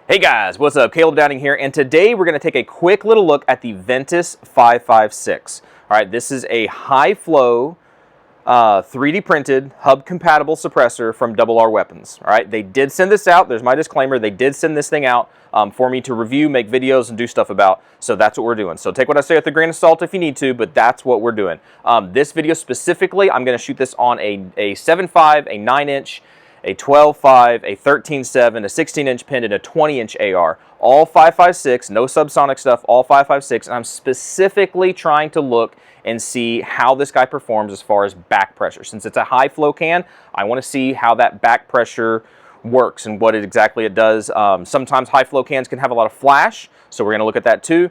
Hey guys, what's up? Caleb Downing here, and today we're going to take a quick little look at the Ventus 556. All right, this is a high-flow 3D printed hub-compatible suppressor from RR Weapons. All right, they did send this out. There's my disclaimer. They did send this thing out for me to review, make videos, and do stuff about. So that's what we're doing. So take what I say with a grain of salt if you need to, but that's what we're doing. This video specifically, I'm going to shoot this on a 7.5, a 9-inch, a 12.5, a 13.7, a 16-inch pin, and a 20-inch AR. All 5.56, no subsonic stuff, all 5.56, and I'm specifically trying to look and see how this guy performs as far as back pressure. Since it's a high flow can, I want to see how that back pressure works and what exactly it does. Sometimes high flow cans can have a lot of flash, so we're going to look at that too.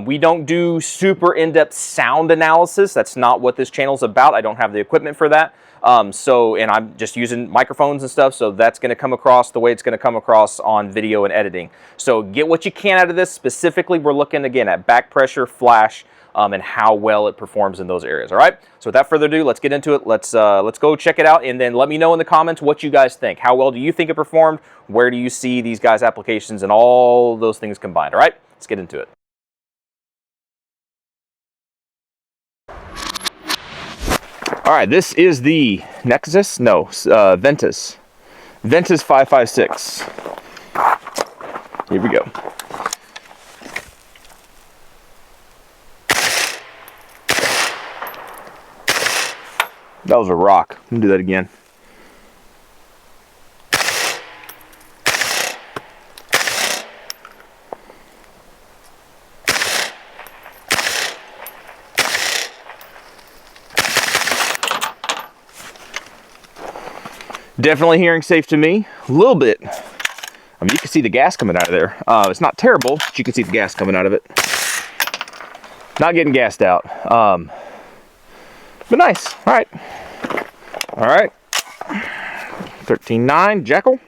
We don't do super in-depth sound analysis. That's not what this channel is about. I don't have the equipment for that. And I'm just using microphones and stuff, so that's going to come across the way it's going to come across on video and editing. So get what you can out of this. Specifically, we're looking again at back pressure, flash, and how well it performs in those areas. All right. So without further ado, let's get into it. Let's go check it out, and then let me know in the comments what you guys think. How well do you think it performed? Where do you see these guys' applications and all those things combined? All right. Let's get into it. All right, this is the Ventus 556. Here we go. That was a rock. Let me do that again. Definitely hearing safe to me. A little bit. I mean, you can see the gas coming out of there. It's not terrible, but you can see the gas coming out of it. Not getting gassed out. But nice. All right. All right. 13.9 Jakl.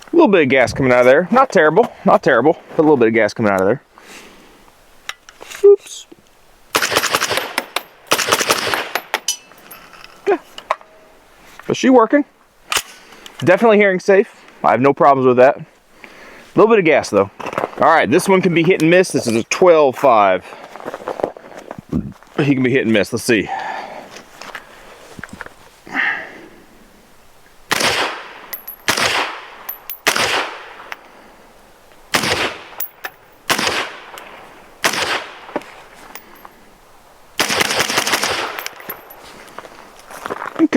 A little bit of gas coming out of there. Not terrible, not terrible, but a little bit of gas coming out of there. Oops. Yeah. But she working. Definitely hearing safe. I have no problems with that. A little bit of gas though. All right, this one can be hit and miss. This is a 12.5. He can be hit and miss. Let's see.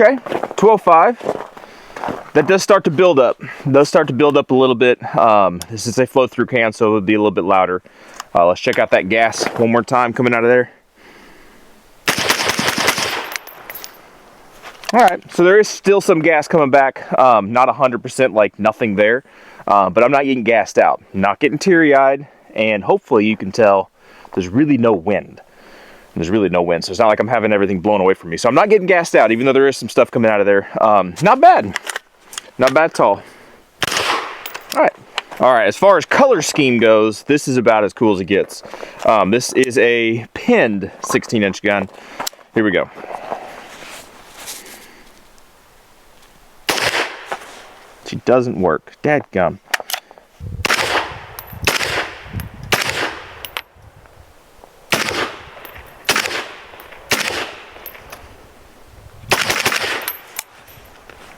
Okay, 12.5. That does start to build up. It does start to build up a little bit. This is a flow-through can, so it'll be a little bit louder. Let's check out that gas one more time coming out of there. All right, so there is still some gas coming back. Not 100%, like nothing there, but I'm not getting gassed out. Not getting teary-eyed, and hopefully you can tell there's really no wind. There's really no wind, so it's not like I'm having everything blown away from me. So I'm not getting gassed out, even though there is some stuff coming out of there. Not bad. Not bad at all. All right. All right, as far as color scheme goes, this is about as cool as it gets. This is a pinned 16-inch gun. Here we go. She doesn't work. Dadgum.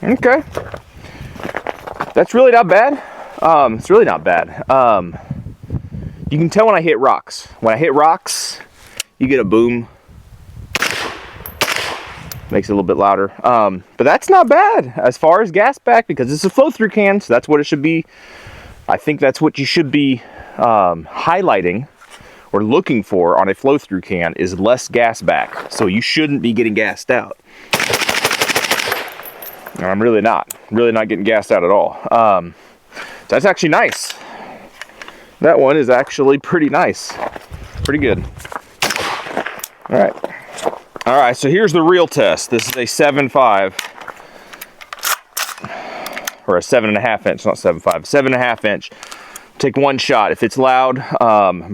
Okay, that's really not bad. It's really not bad. You can tell when I hit rocks. When I hit rocks, you get a boom. Makes it a little bit louder. But that's not bad as far as gas back, because it's a flow-through can, so that's what it should be. I think that's what you should be highlighting or looking for on a flow-through can, is less gas back. So you shouldn't be getting gassed out. And I'm really not getting gassed out at all. That's actually nice. That one is actually pretty nice. Pretty good. All right. All right, so here's the real test. This is a 7.5. or a 7.5 inch, not 7.5, 7.5 inch. Take one shot. If it's loud,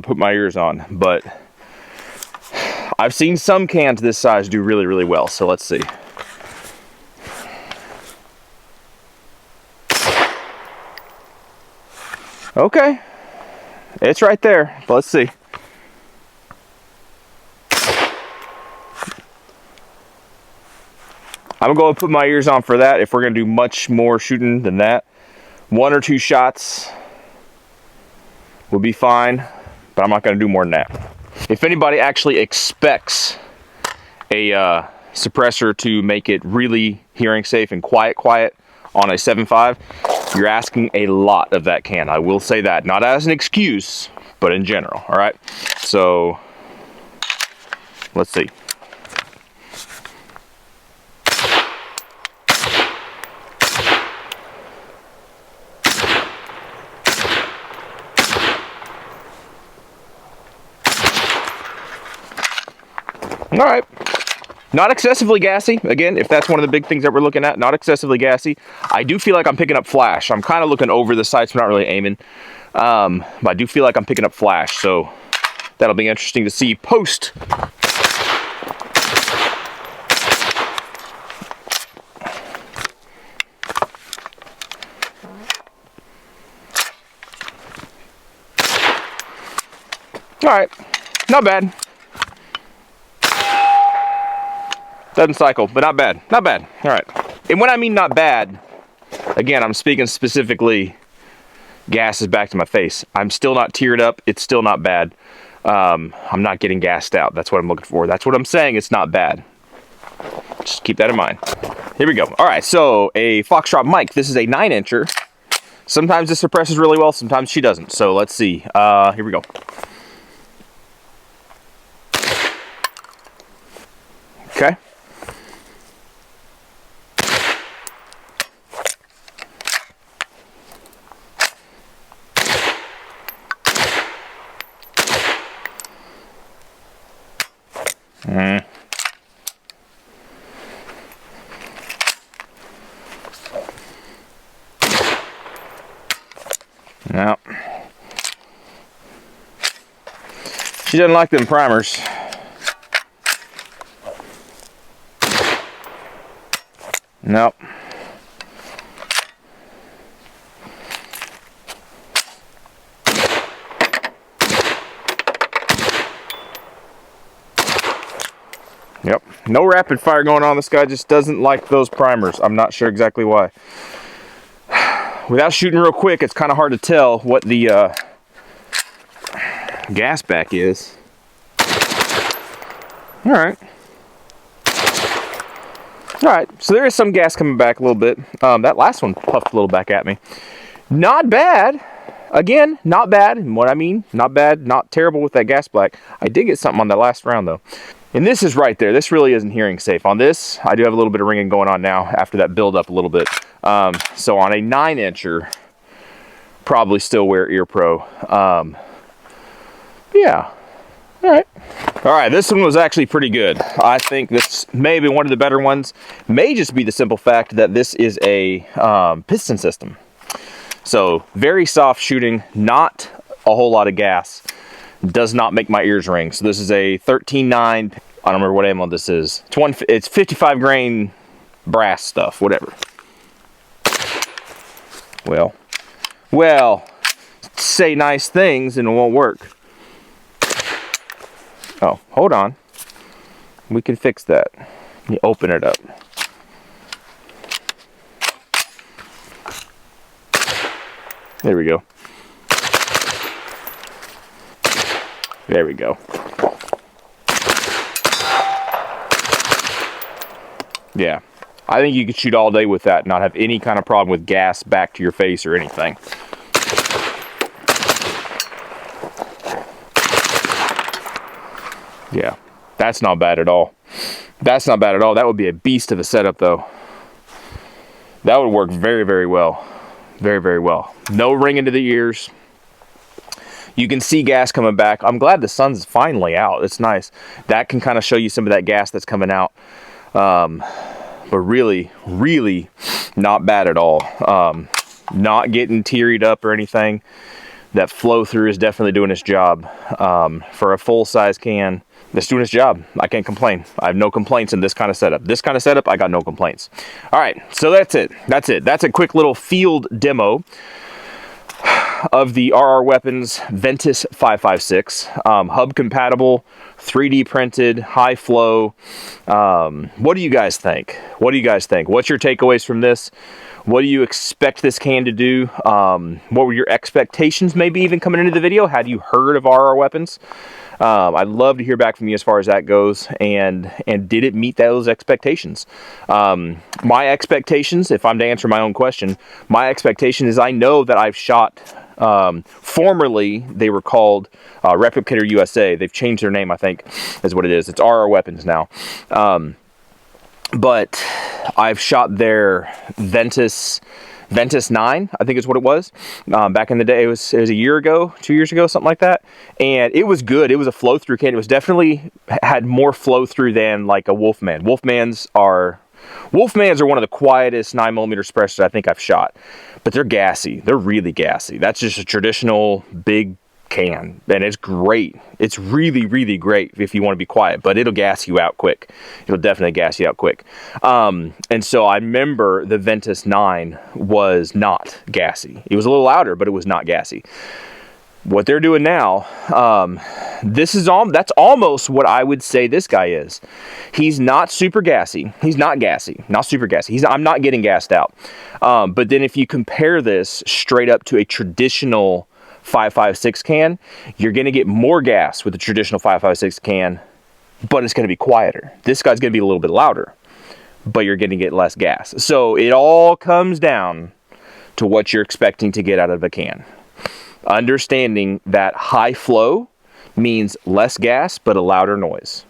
put my ears on. But I've seen some cans this size do really, really well. So let's see. Okay, it's right there. Let's see. I'm going to put my ears on for that if we're going to do much more shooting than that. 1 or 2 shots will be fine, but I'm not going to do more than that. If anybody actually expects a suppressor to make it really hearing safe and quiet on a 7.5, you're asking a lot of that can. I will say that, not as an excuse, but in general. All right, so let's see. All right, not excessively gassy. Again, if that's one of the big things that we're looking at, not excessively gassy. I do feel like I'm picking up flash. I'm kind of looking over the sights, I'm not really aiming. But I do feel like I'm picking up flash, so that'll be interesting to see post. All right, not bad. Doesn't cycle, but not bad. Not bad. All right. And when I mean not bad, again, I'm speaking specifically gas is back to my face. I'm still not teared up. It's still not bad. I'm not getting gassed out. That's what I'm looking for. That's what I'm saying. It's not bad. Just keep that in mind. Here we go. All right. So a Foxtrot Mike. This is a 9-incher. Sometimes it suppresses really well. Sometimes she doesn't. So let's see. Here we go. Okay. No. She doesn't like them primers. Nope. Yep. No rapid fire going on. This guy just doesn't like those primers. I'm not sure exactly why. Without shooting real quick, it's kind of hard to tell what the gas back is. All right. All right, so there is some gas coming back a little bit. That last one puffed a little back at me. Not bad. Again, not bad. And what I mean, not bad, not terrible with that gas black. I did get something on that last round, though. And this is right there. This really isn't hearing safe. On this, I do have a little bit of ringing going on now after that build up a little bit. So on a 9-incher, probably still wear Ear Pro. Yeah. All right. All right, this one was actually pretty good. I think this may be one of the better ones. May just be the simple fact that this is a piston system. So very soft shooting, not a whole lot of gas. Does not make my ears ring. So this is a 13.9. I don't remember what ammo this is. It's 55 grain brass stuff, whatever. Well, say nice things and it won't work. Oh, hold on. We can fix that. You open it up. There we go. There we go. Yeah. I think you could shoot all day with that and not have any kind of problem with gas back to your face or anything. Yeah, that's not bad at all. That's not bad at all. That would be a beast of a setup, though. That would work very, very well. Very, very well. No ring into the ears. You can see gas coming back. I'm glad the sun's finally out. It's nice. That can kind of show you some of that gas that's coming out. but really, really not bad at all. Not getting tearied up or anything. That flow through is definitely doing its job. For a full size can, it's doing its job. I can't complain. I have no complaints in this kind of setup. This kind of setup, I got no complaints. All right, so that's it. That's it. That's a quick little field demo of the RR Weapons Ventus 556, hub compatible, 3D printed, high flow. What do you guys think? What do you guys think? What's your takeaways from this? What do you expect this can to do? What were your expectations maybe even coming into the video? Had you heard of RR Weapons? I'd love to hear back from you as far as that goes, and did it meet those expectations? My expectations, if I'm to answer my own question, my expectation is I know that I've shot, formerly they were called Replicator USA. They've changed their name, I think, is what it is. It's RR Weapons now. But I've shot their Ventus 9, I think is what it was. Back in the day, it was a year ago, 2 years ago, something like that. And it was good. It was a flow through can. It was definitely had more flow through than like a Wolfman. Wolfmans are one of the quietest 9mm suppressors I think I've shot. But they're gassy. They're really gassy. That's just a traditional big can, and it's great. It's really, really great if you want to be quiet, but it'll gas you out quick. It'll definitely gas you out quick. And so I remember the Ventus 9 was not gassy. It was a little louder, but it was not gassy. What they're doing now, that's almost what I would say this guy is. He's not super gassy. He's not gassy, not super gassy. I'm not getting gassed out. But then if you compare this straight up to a traditional 5.56 can, you're going to get more gas with the traditional 5.56 can, but it's going to be quieter. This guy's going to be a little bit louder, but you're going to get less gas. So it all comes down to what you're expecting to get out of a can. Understanding that high flow means less gas, but a louder noise.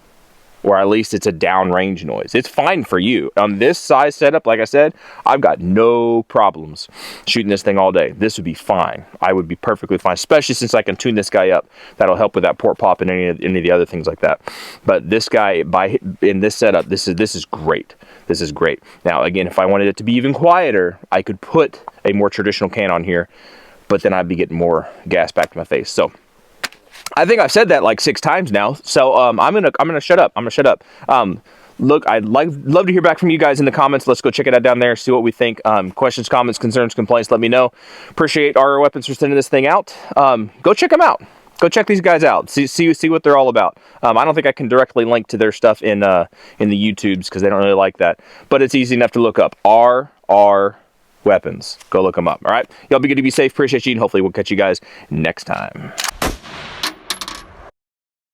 Or at least it's a downrange noise. It's fine for you. On this size setup, like I said, I've got no problems shooting this thing all day. This would be fine. I would be perfectly fine, especially since I can tune this guy up. That'll help with that port pop and any of the other things like that. But this guy, in this setup, this is great. This is great. Now, again, if I wanted it to be even quieter, I could put a more traditional can on here, but then I'd be getting more gas back to my face. So I think I've said that like 6 times now, so I'm gonna shut up. Look, I'd love to hear back from you guys in the comments. Let's go check it out down there, see what we think. Questions, comments, concerns, complaints, let me know. Appreciate RR Weapons for sending this thing out. Go check them out. Go check these guys out. See what they're all about. I don't think I can directly link to their stuff in the YouTubes because they don't really like that, but it's easy enough to look up. RR Weapons. Go look them up. All right, y'all be good to be safe. Appreciate you, and hopefully we'll catch you guys next time.